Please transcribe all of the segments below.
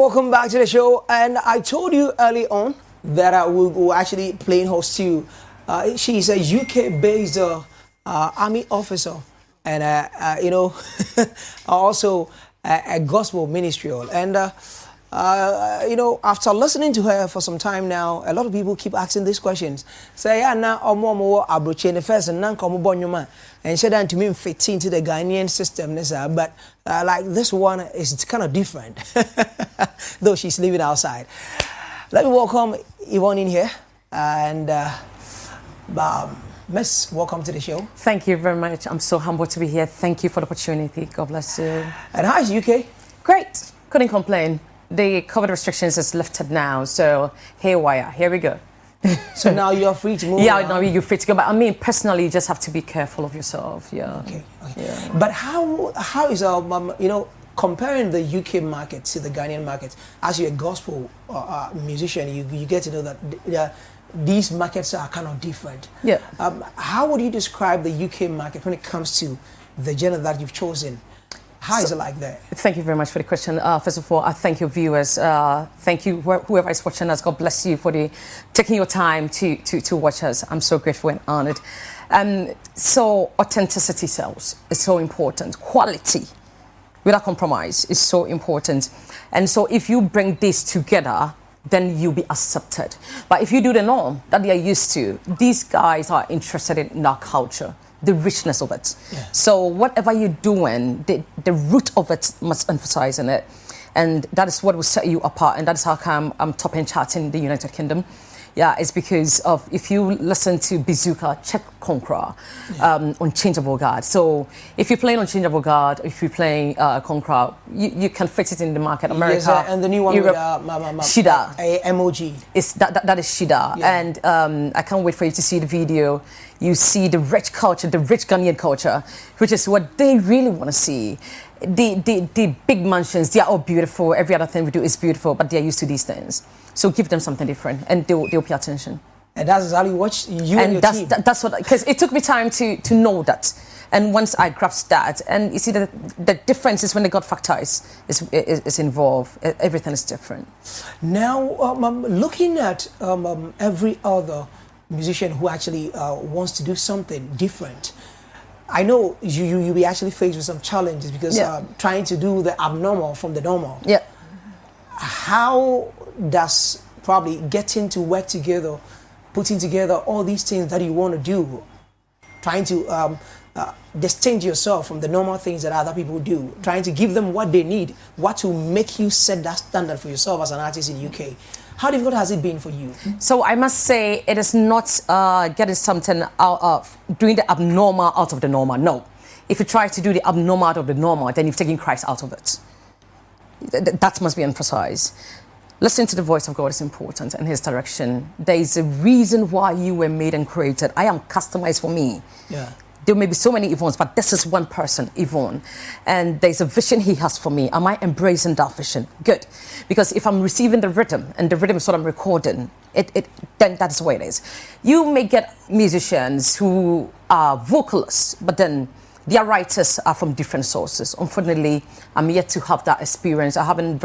Welcome back to the show, and I told you early on that I will actually playing host to. She's a UK-based army officer, and also a gospel ministerial. And after listening to her for some time now, a lot of people keep asking these questions. Say, yeah, now omo abroche the first and now come on and said that to me fit into the Ghanaian system, but like this one is kind of different, though she's living outside. Let me welcome Yvonne in here, and Miss, welcome to the show. Thank you very much. I'm so humbled to be here. Thank you for the opportunity. God bless you. And how is UK? Great. Couldn't complain. The COVID restrictions is lifted now, so haywire. Here we go. So now you're free to move. Yeah, now you're free to go. But I mean, personally, you just have to be careful of yourself. Yeah. Okay. Yeah. But how is comparing the UK market to the Ghanaian market? As you're a gospel musician, you get to know that these markets are kind of different. Yeah. How would you describe the UK market when it comes to the genre that you've chosen? How is it like that? Thank you very much for the question. First of all, I thank your viewers. Thank you, whoever is watching us. God bless you for taking your time to watch us. I'm so grateful and honored. So authenticity sells. It's so important. Quality, without compromise, is so important. And so if you bring this together, then you'll be accepted. But if you do the norm that they are used to, these guys are interested in our culture, the richness of it. Yeah. So whatever you're doing, the root of it must emphasize in it. And that is what will set you apart. And that is how come I'm top in charts in the United Kingdom. Yeah, it's because of, if you listen to Bazooka, check Conqueror, Unchangeable God. So if you're playing Unchangeable God, if you're playing Conqueror, you can fit it in the market. America, yes, and the new one Europe, with Shida. MOG. That is Shida. Yeah. And I can't wait for you to see the video. You see the rich culture, the rich Ghanaian culture, which is what they really want to see. The big mansions, they are all beautiful. Every other thing we do is beautiful, but they're used to these things. So give them something different, and they'll pay attention. And that's exactly what you and your team. That's what, because it took me time to know that. And once I grasped that, and you see the difference is when the God factor is involved, everything is different. Now, looking at every other musician who actually wants to do something different, I know you'll be actually faced with some challenges because trying to do the abnormal from the normal. Yeah. How does probably getting to work together, putting together all these things that you want to do, trying to distinguish yourself from the normal things that other people do, trying to give them what they need, what will make you set that standard for yourself as an artist in UK? How difficult has it been for you? So I must say it is not getting something out of doing the abnormal out of the normal. No. If you try to do the abnormal out of the normal, then you've taken Christ out of it. That must be emphasized. Listening to the voice of God is important, and his direction. There is a reason why you were made and created. I am customized for me. Yeah. There may be so many Yvonnes, but this is one person, Yvonne. And there's a vision he has for me. Am I embracing that vision? Good. Because if I'm receiving the rhythm, and the rhythm is what I'm recording, then that's the way it is. You may get musicians who are vocalists, but then their writers are from different sources. Unfortunately, I'm yet to have that experience. I haven't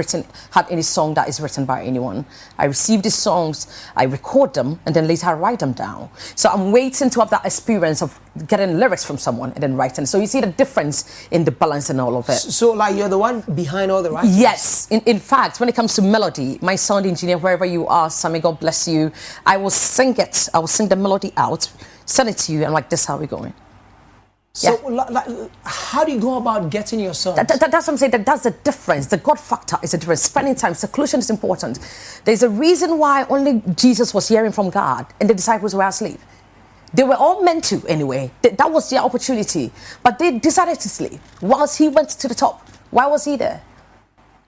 had any song that is written by anyone. I receive these songs, I record them, and then later I write them down. So I'm waiting to have that experience of getting lyrics from someone and then writing. So you see the difference in the balance and all of it. So like you're the one behind all the writing? Yes. In fact, when it comes to melody, my sound engineer, wherever you are, Sammy, God bless you, I will sing it. I will sing the melody out, send it to you, and like, this is how we're going. So, like, how do you go about getting your songs? That's what I'm saying. That's the difference. The God factor is a difference. Spending time, seclusion is important. There's a reason why only Jesus was hearing from God and the disciples were asleep. They were all meant to anyway. That was their opportunity. But they decided to sleep whilst he went to the top. Why was he there?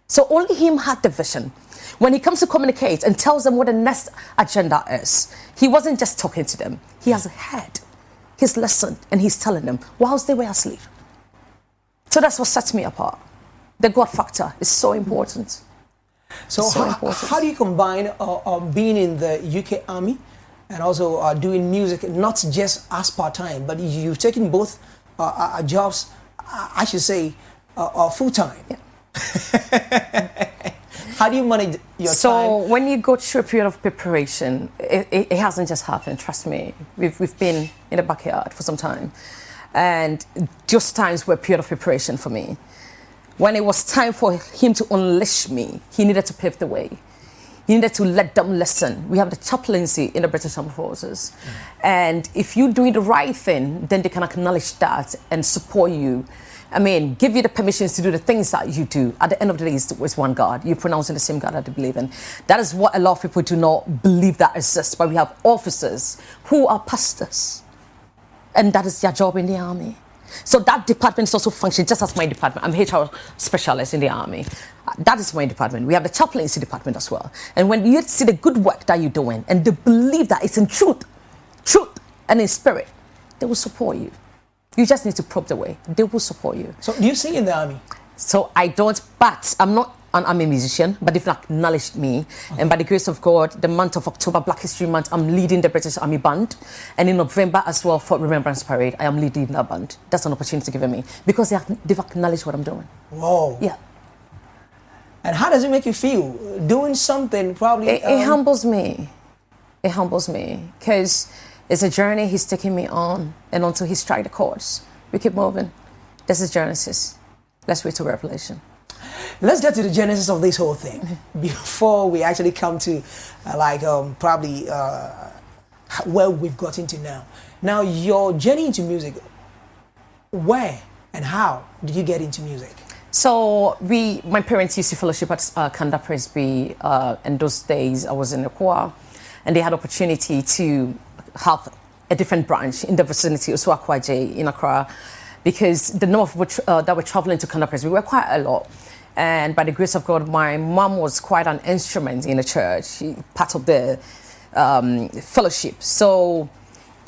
So only him had the vision. When he comes to communicate and tells them what the next agenda is, he wasn't just talking to them. He has a head. He's listened and he's telling them whilst they were asleep. So that's what sets me apart. The God factor is so important. So how do you combine being in the UK Army and also doing music, not just as part-time, but you've taken both jobs, I should say, full-time? Yeah. How do you manage your time? So when you go through a period of preparation, it hasn't just happened. Trust me, we've been in the backyard for some time, and just times were a period of preparation for me. When it was time for him to unleash me, he needed to pave the way. He needed to let them listen. We have the chaplaincy in the British Armed Forces, and if you're doing the right thing, then they can acknowledge that and support you. I mean, give you the permissions to do the things that you do. At the end of the day, it's one God. You're pronouncing the same God that you believe in. That is what a lot of people do not believe that exists. But we have officers who are pastors, and that is their job in the army. So that department is also functioning just as my department. I'm HR specialist in the army. That is my department. We have the chaplaincy department as well. And when you see the good work that you're doing, and they believe that it's in truth, and in spirit, they will support you. You just need to probe the way. They will support you. So do you sing in the army? So I don't, but I'm not an army musician, but they've acknowledged me. Okay. And by the grace of God, the month of October, Black History Month, I'm leading the British Army Band. And in November as well, for Remembrance Parade, I am leading that band. That's an opportunity given me because they've acknowledged what I'm doing. Whoa. Yeah. And how does it make you feel? Doing something probably... It humbles me. It humbles me because it's a journey he's taking me on, and until he strikes the course, we keep moving. This is Genesis. Let's wait to Revelation. Let's get to the genesis of this whole thing before we actually come to where we've got into now. Now, your journey into music, where and how did you get into music? So my parents used to fellowship at Kanda Presby. In those days, I was in the choir, and they had opportunity to have a different branch in the vicinity of Swakwaje in Accra, because the number of people that were traveling to Kanda Presby were quite a lot. And by the grace of God, my mom was quite an instrument in the church, part of the fellowship. So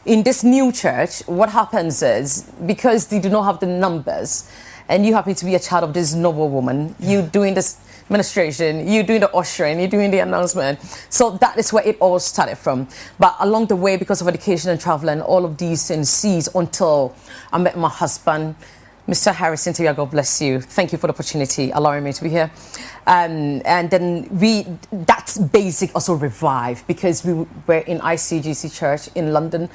in this new church, what happens is, because they do not have the numbers, and you happen to be a child of this noble woman, you doing this administration, you doing the ushering, you doing the announcement. So that is where it all started from. But along the way, because of education and traveling, all of these things ceased until I met my husband, Mr. Harrison Tawiah. God bless you. Thank you for the opportunity, allowing me to be here. And then that basic also revived, because we were in ICGC Church in London,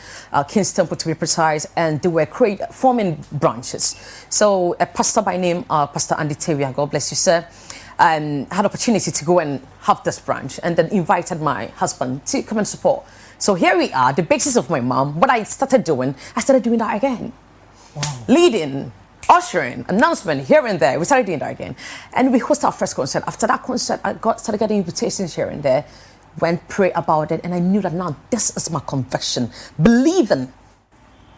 King's Temple to be precise, and they were forming branches. So a pastor by name, Pastor Andy Tawiah, God bless you, sir, had opportunity to go and have this branch, and then invited my husband to come and support. So here we are, the basis of my mom. What I started doing that again. Wow. Leading, ushering, announcement, here and there. We started doing that again. And we hosted our first concert. After that concert, I started getting invitations here and there, went pray about it, and I knew that now this is my conviction. Believing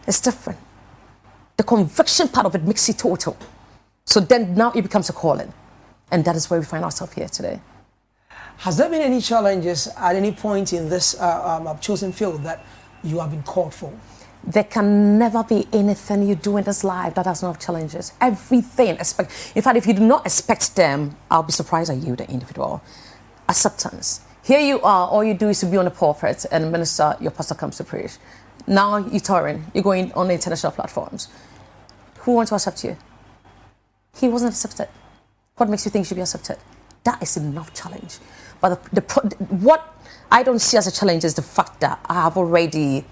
is different. The conviction part of it makes it total. So then now it becomes a calling. And that is where we find ourselves here today. Has there been any challenges at any point in this chosen field that you have been called for? There can never be anything you do in this life that has no challenges. Everything. In fact, if you do not expect them, I'll be surprised at you, the individual. Acceptance. Here you are, all you do is to be on the pulpit and minister, your pastor comes to preach. Now you're touring, you're going on the international platforms. Who wants to accept you? He wasn't accepted. What makes you think you should be accepted? That is enough challenge. But what I don't see as a challenge is the fact that I have already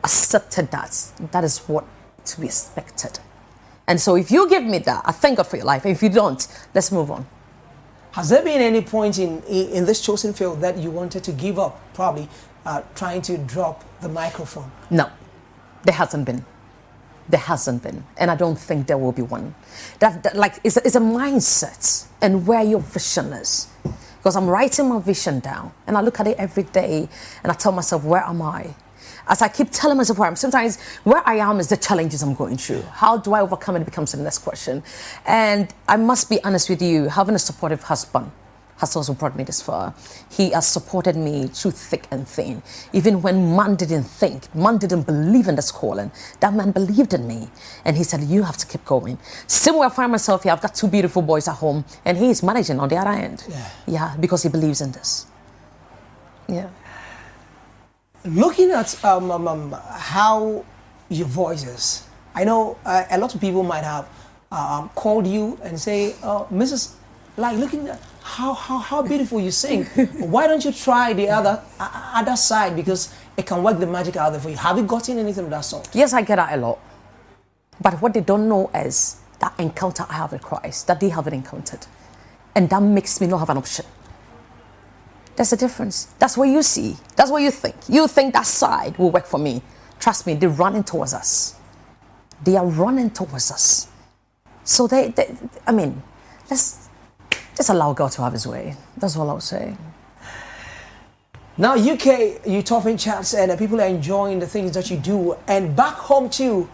accepted that. That is what to be expected. And so if you give me that, I thank God for your life. If you don't, let's move on. Has there been any point in this chosen field that you wanted to give up, probably trying to drop the microphone? No, there hasn't been. There hasn't been, and I don't think there will be one. It's a mindset and where your vision is. Because I'm writing my vision down, and I look at it every day, and I tell myself, where am I? As I keep telling myself where I am, sometimes where I am is the challenges I'm going through. How do I overcome it becomes the next question. And I must be honest with you, having a supportive husband has also brought me this far. He has supported me through thick and thin. Even when man didn't think, man didn't believe in this calling, that man believed in me. And he said, you have to keep going. Same way I find myself here, I've got two beautiful boys at home, and he is managing on the other end. Yeah, because he believes in this. Yeah. Looking at how your voice is, I know a lot of people might have called you and say, Mrs. Like, looking at how beautiful you sing. Why don't you try the other side, because it can work the magic out there for you. Have you gotten anything of that sort? Yes, I get that a lot. But what they don't know is that encounter I have with Christ, that they haven't encountered. And that makes me not have an option. There's a difference. That's what you see. That's what you think. You think that side will work for me. Trust me, they're running towards us. They are running towards us. So I mean, let's just allow God to have his way. That's all I'll say. Now, UK, you're topping charts and people are enjoying the things that you do. And back home too,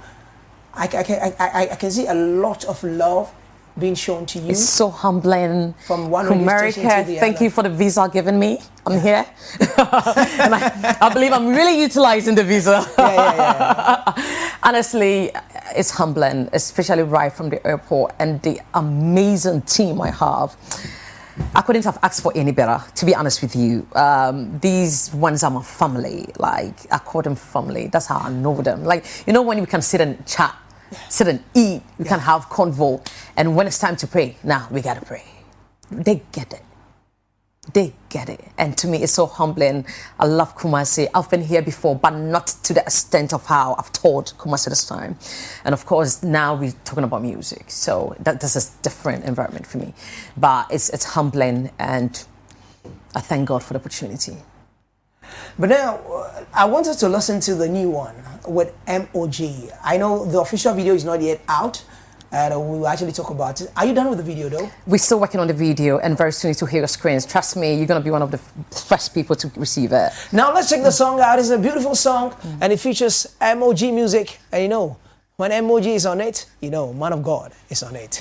I can see a lot of love being shown to you. It's so humbling. From one America, to the thank other. you for the visa given me. I'm here. And I believe I'm really utilizing the visa. Yeah. Honestly, it's humbling, especially right from the airport, and the amazing team I have. I couldn't have asked for any better, to be honest with you. These ones are my family. Like, I call them family. That's how I know them. Like, you know, when we can sit and chat, sit and eat, we can have convo, and when it's time to pray, now we gotta pray. They get it. They get it. And to me, it's so humbling. I love Kumasi. I've been here before, but not to the extent of how I've taught Kumasi this time. And of course, now we're talking about music. So this is a different environment for me. But it's humbling, and I thank God for the opportunity. But now, I want us to listen to the new one with MOG. I know the official video is not yet out, and we will actually talk about it. Are you done with the video, though? We're still working on the video, and very soon to hear your screens. Trust me, you're going to be one of the first people to receive it. Now, let's check the song out. It's a beautiful song, and it features MOG music. And you know, when MOG is on it, you know, man of God is on it.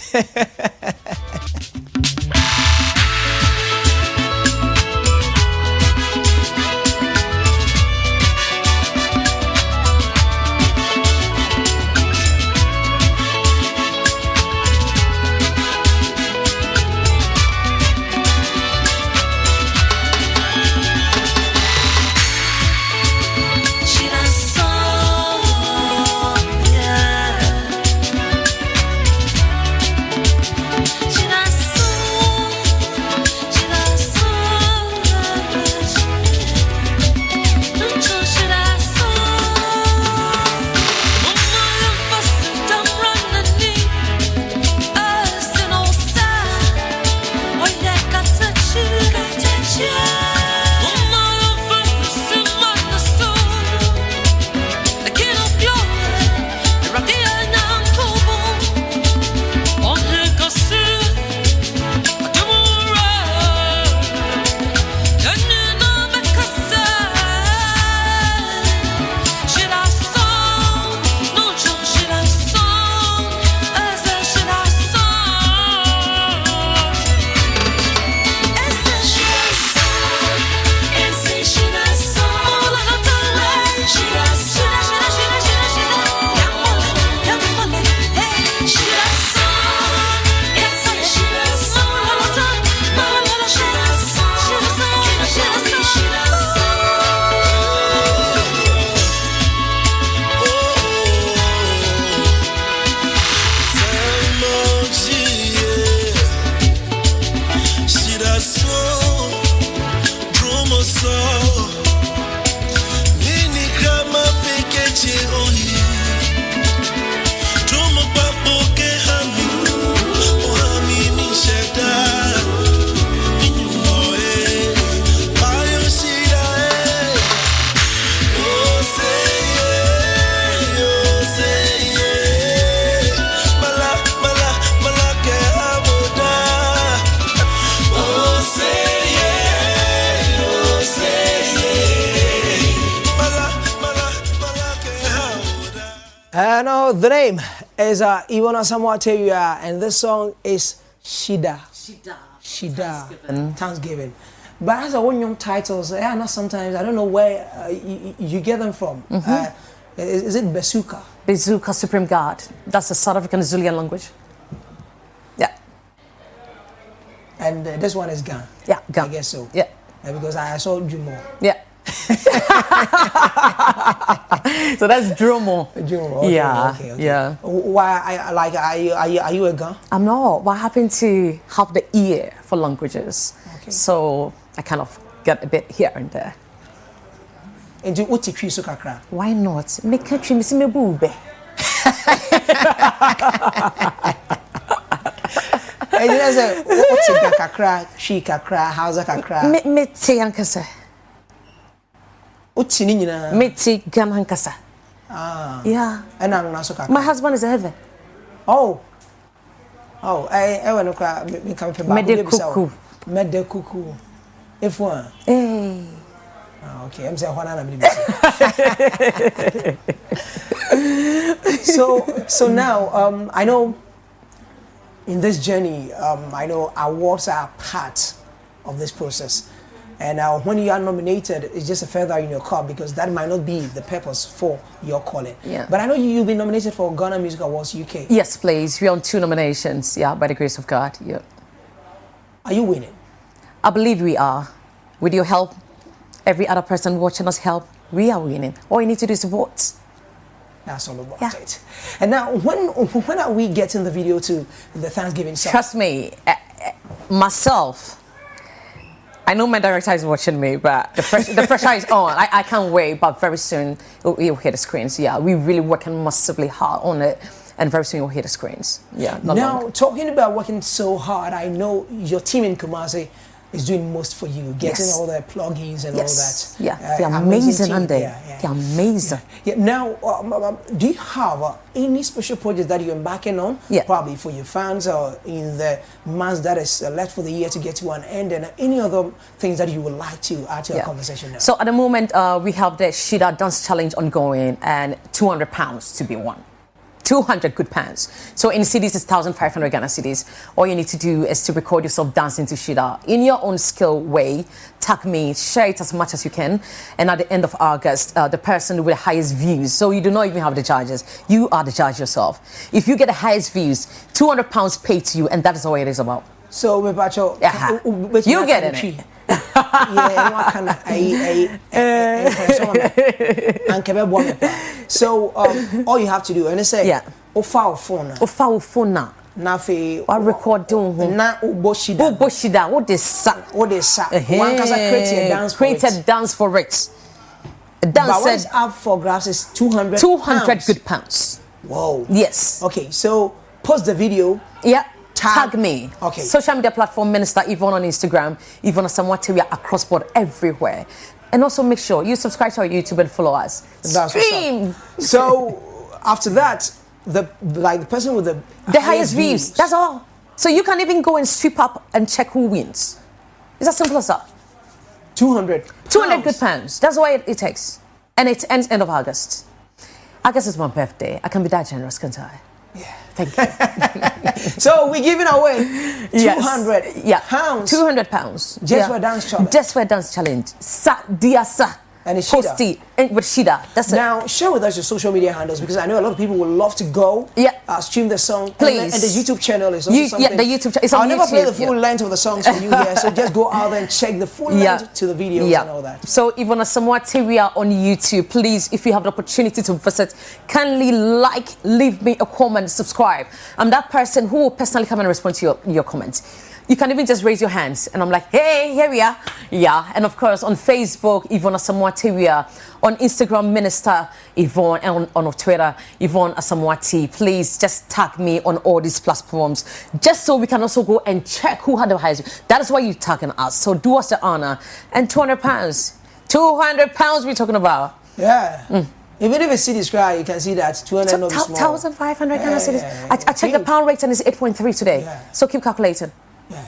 The name is Yvonne Asamoah-Tawiah, and this song is Shida. Thanksgiving. But as a one young titles, I know sometimes I don't know where you get them from. Is it Besuka? Besuka, Supreme God. That's the South African Zuluan language. Yeah. And this one is Gan. Yeah, Gan. I guess so. Yeah. Because I saw Jumo. Yeah. So that's Dromo. Okay, Yeah, okay. yeah. Why? Are you a girl? I'm not, but I happen to have the ear for languages. Okay. So I kind of get a bit here and there. And do what you so kakra? Why not? Make country miss me boobe. And you say what's it kakra? She kakra? How's a kakra? Me te ankasa. What's in you? Me te gam ankasa. Ah. Yeah. And I'm not so kakra. My husband is a heaven. Oh. I want to cry. Me come to Mede kuku. Mede kuku. If one. Hey. Okay, I'm saying so now I know in this journey I know awards are part of this process, and when you are nominated, it's just a feather in your cap because that might not be the purpose for your calling. Yeah. But I know you've been nominated for Ghana Music Awards UK. Yes, please. We're on 2 nominations. Yeah, by the grace of God. Yeah. Are you winning? I believe we are. With your help, every other person watching us help, we are winning. All you need to do is vote. That's all about it. And now, when are we getting the video to the Thanksgiving song? Trust me, myself, I know my director is watching me, but the pressure is on. I can't wait, but very soon you'll hit the screens. Yeah, we're really working massively hard on it, and very soon you'll hit the screens. Yeah. Now, talking about working so hard, I know your team in Kumasi is doing most for you, getting all the plugins and all that. Yeah, they're amazing, aren't they? They're amazing. Yeah. Now, do you have any special projects that you're embarking on? Yeah. Probably for your fans or in the months that is left for the year to get to an end, and any other things that you would like to add to our conversation now? So at the moment, we have the Shida Dance Challenge ongoing, and £200 to be won. 200 good pounds. So in cities, it's 1,500 Ghana cedis. All you need to do is to record yourself dancing to Shida in your own skill way. Tag me, share it as much as you can. And at the end of August, the person with the highest views, so you do not even have the judges, you are the judge yourself. If you get the highest views, £200 paid to you, and that is all it is about. So, you get it. So all you have to do, and they say, file phone now. Nafi, I record doing na uboshida. Uboshida, what is sa? What is sa? One can create a dance for it. Created dance for it. But what is up for grabs is 200 good pounds. Whoa. Yes. Okay, so post the video. Yeah. Tag me. Okay. Social media platform Minister Yvonne on Instagram, Yvonne Asamoah-Tawiah across board everywhere. And also make sure you subscribe to our YouTube and follow us. Stream. So after that, the person with the highest views. That's all. So you can even go and sweep up and check who wins. It's as simple as that. 200 good pounds. That's why it takes. And it ends end of August. August is my birthday. I can be that generous, can't I? Yeah. Thank you. So we're giving away 200 pounds. 200 pounds. Just for a dance challenge. Just for a dance challenge. Sa. And it's Post it with Shida. That's now, share with us your social media handles because I know a lot of people would love to go stream the song. Please. And the YouTube channel is also something. Yeah, the YouTube channel. I'll never play the full length of the songs for you here, so just go out there and check the full length to the videos and all that. So Yvonne Asamoah-Tawiah on YouTube. Please, if you have the opportunity to visit, kindly leave me a comment, subscribe. I'm that person who will personally come and respond to your comments. You can even just raise your hands and I'm like, hey, here we are. Yeah. And of course, on Facebook, Yvonne Asamoah-Tawiah. On Instagram, Minister Yvonne. And on Twitter, Yvonne Asamoah-T. Please just tag me on all these platforms. Just so we can also go and check who had the highest. That is why you're tagging us. So do us the honor. And 200 pounds. 200 pounds we're talking about. Yeah. Even if it's city cry, you can see that 200 not small. 1,500 Ghana cedis. I checked the pound rate and it's 8.3 today. Yeah. So keep calculating. Yeah.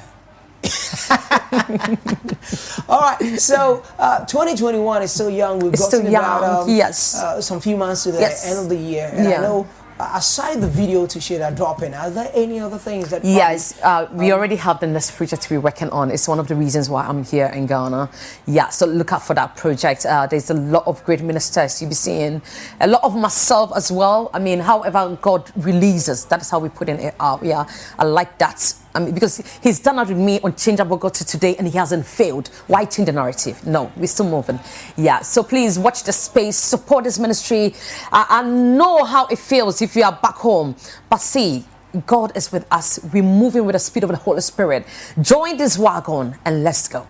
All right, so 2021 is still young. We've got about some few months to the end of the year, and I know aside the video to share that dropping, are there any other things that? Yes, we already have the next project we're working on. It's one of the reasons why I'm here in Ghana. Yeah, so look out for that project. There's a lot of great ministers you'll be seeing, a lot of myself as well. I mean, however God releases, that is how we put it out. Yeah, I like that because he's done that with me on Changeable God to today, and he hasn't failed. Why change the narrative? No, we're still moving. Yeah, so please watch the space, support this ministry. I know how it feels if you are back home, but see, God is with us. We're moving with the speed of the Holy Spirit. Join this wagon and let's go.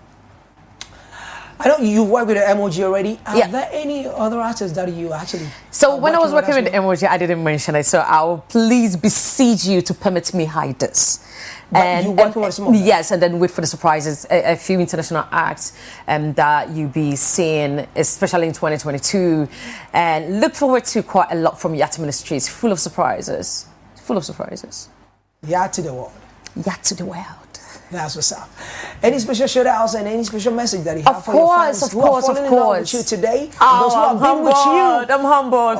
I know you work with the emoji already. Are there any other artists that you actually... So when I was working with the emoji, I didn't mention it. So I'll please beseech you to permit me hide this. But you working with some of them? Yes, and then wait for the surprises. A few international acts that you'll be seeing, especially in 2022. And look forward to quite a lot from Yacht Ministries. Full of surprises. Full of surprises. Yacht to the world. Yacht to the world. That's what's up. Any special shout outs and any special message that you have for your fans who are falling in love with you today? Those who have been with you. I'm humbled.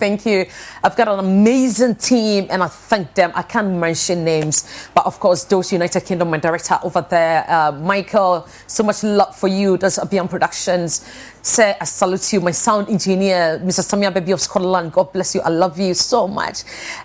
Thank you. I've got an amazing team and I thank them. I can't mention names, but of course, those United Kingdom, my director over there, Michael, so much love for you. That's Beyond Productions. Say, I salute you, my sound engineer, Mr. Samia Baby of Scotland. God bless you. I love you so much.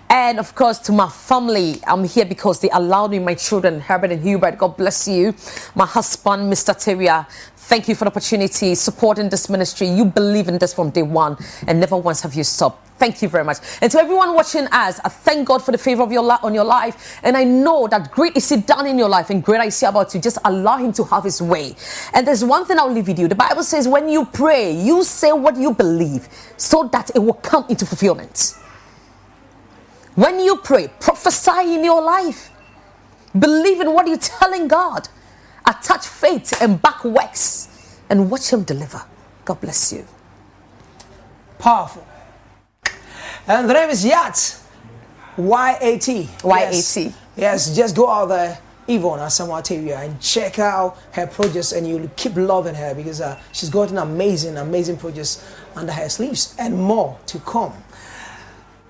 And of course, to my family, I'm here because they allowed me, my children, Herbert and Hubert. God bless you. My husband, Mr. Tawiah. Thank you for the opportunity, supporting this ministry. You believe in this from day one, and never once have you stopped. Thank you very much. And to everyone watching us, I thank God for the favor of on your life. And I know that great is it done in your life and great I see about you. Just allow him to have his way. And there's one thing I'll leave with you. The Bible says when you pray, you say what you believe so that it will come into fulfillment. When you pray, prophesy in your life. Believe in what you're telling God. Attach faith and back works and watch him deliver. God bless you. Powerful. And the name is Yacht. Y-A-T. Y-A-T. Yes, just go out there, Yvonne Asamoah-Tawiah, and check out her projects, and you'll keep loving her because she's got an amazing projects under her sleeves and more to come.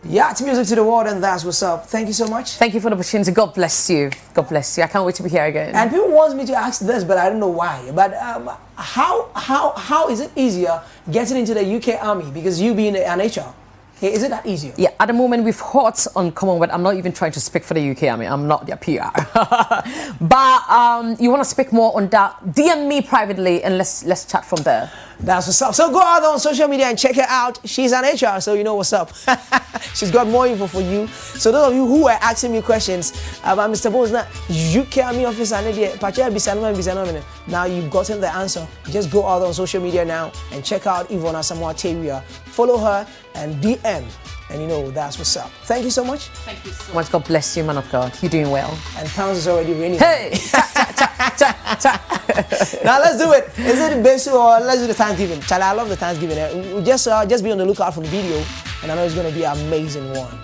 Yacht music to the world, and that's what's up. Thank you so much. Thank you for the opportunity. God bless you. God bless you. I can't wait to be here again. And people want me to ask this, but I don't know why. But how is it easier getting into the UK Army because you being an HR? Is it that easier? Yeah, at the moment we've heard on Commonwealth. I'm not even trying to speak for the UK Army. I'm not their PR. But you want to speak more on that? DM me privately and let's chat from there. That's what's up. So go out there on social media and check her out. She's an HR, so you know what's up. She's got more info for you. So those of you who are asking me questions about Mr. Bones, UK Army officer, now you've gotten the answer. Just go out on social media now and check out Yvonne Asamoah-Tawiah. Follow her and DM. And you know, that's what's up. Thank you so much. Thank you so much. God bless you, man of God. You're doing well. And pounds is already raining. Hey! Now let's do it. Is it basic or let's do the Thanksgiving? Charlie, I love the Thanksgiving. Just be on the lookout for the video, and I know it's going to be an amazing one.